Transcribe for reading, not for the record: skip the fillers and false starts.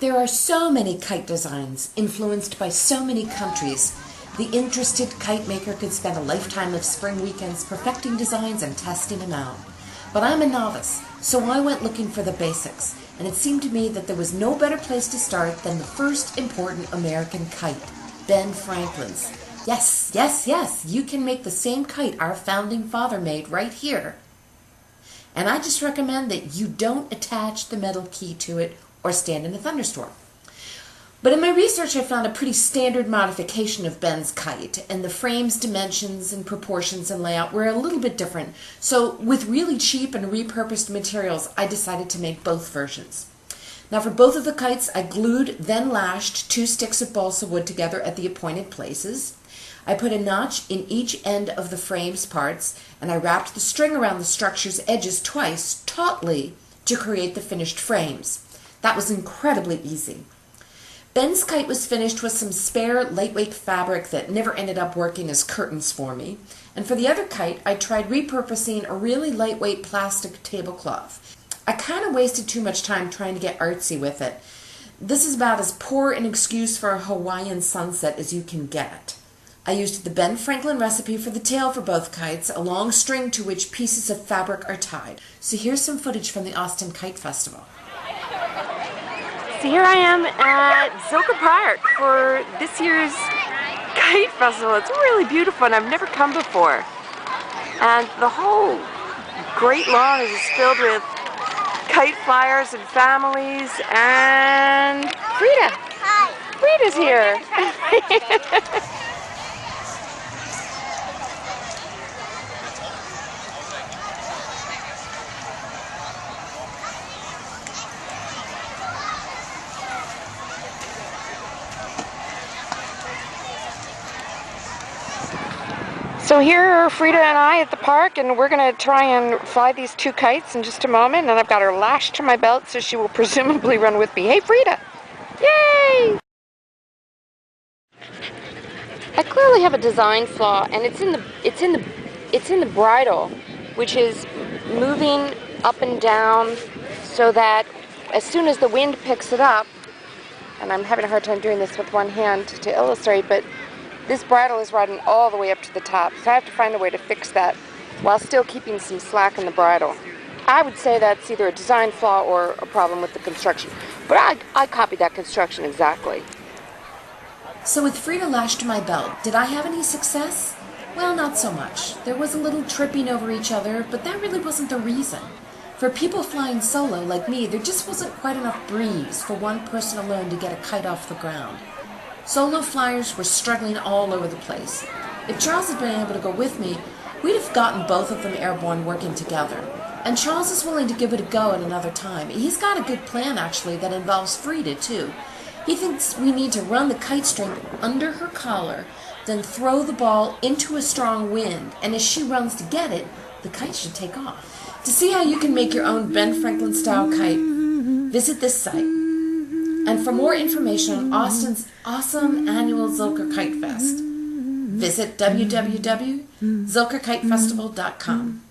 There are so many kite designs influenced by so many countries. The interested kite maker could spend a lifetime of spring weekends perfecting designs and testing them out. But I'm a novice, so I went looking for the basics, and it seemed to me that there was no better place to start than the first important American kite, Ben Franklin's. Yes, yes, yes, you can make the same kite our founding father made right here. And I just recommend that you don't attach the metal key to it or stand in a thunderstorm. But in my research I found a pretty standard modification of Ben's kite, and the frame's dimensions and proportions and layout were a little bit different. So with really cheap and repurposed materials, I decided to make both versions. Now for both of the kites, I glued, then lashed 2 sticks of balsa wood together at the appointed places. I put a notch in each end of the frame's parts, and I wrapped the string around the structure's edges twice, tautly, to create the finished frames. That was incredibly easy. Ben's kite was finished with some spare lightweight fabric that never ended up working as curtains for me. And for the other kite, I tried repurposing a really lightweight plastic tablecloth. I kind of wasted too much time trying to get artsy with it. This is about as poor an excuse for a Hawaiian sunset as you can get. I used the Ben Franklin recipe for the tail for both kites, a long string to which pieces of fabric are tied. So here's some footage from the Austin Kite Festival. So here I am at Zilker Park for this year's Kite Festival. It's really beautiful and I've never come before. And the whole great lawn is just filled with kite flyers and families, and Frida! Hi! Frida's here! So here are Frida and I at the park, and we're going to try and fly these 2 kites in just a moment, and I've got her lashed to my belt so she will presumably run with me. Hey Frida! Yay! I clearly have a design flaw, and it's in the bridle, which is moving up and down so that as soon as the wind picks it up, and I'm having a hard time doing this with one hand to illustrate, but this bridle is riding all the way up to the top, so I have to find a way to fix that while still keeping some slack in the bridle. I would say that's either a design flaw or a problem with the construction, but I copied that construction exactly. So with Frida lashed to my belt, did I have any success? Well, not so much. There was a little tripping over each other, but that really wasn't the reason. For people flying solo like me, there just wasn't quite enough breeze for one person alone to get a kite off the ground. Solo flyers were struggling all over the place. If Charles had been able to go with me, we'd have gotten both of them airborne working together. And Charles is willing to give it a go at another time. He's got a good plan, actually, that involves Frida, too. He thinks we need to run the kite string under her collar, then throw the ball into a strong wind, and as she runs to get it, the kite should take off. To see how you can make your own Ben Franklin-style kite, visit this site. And for more information on Austin's awesome annual Zilker Kite Fest, visit www.zilkerkitefestival.com.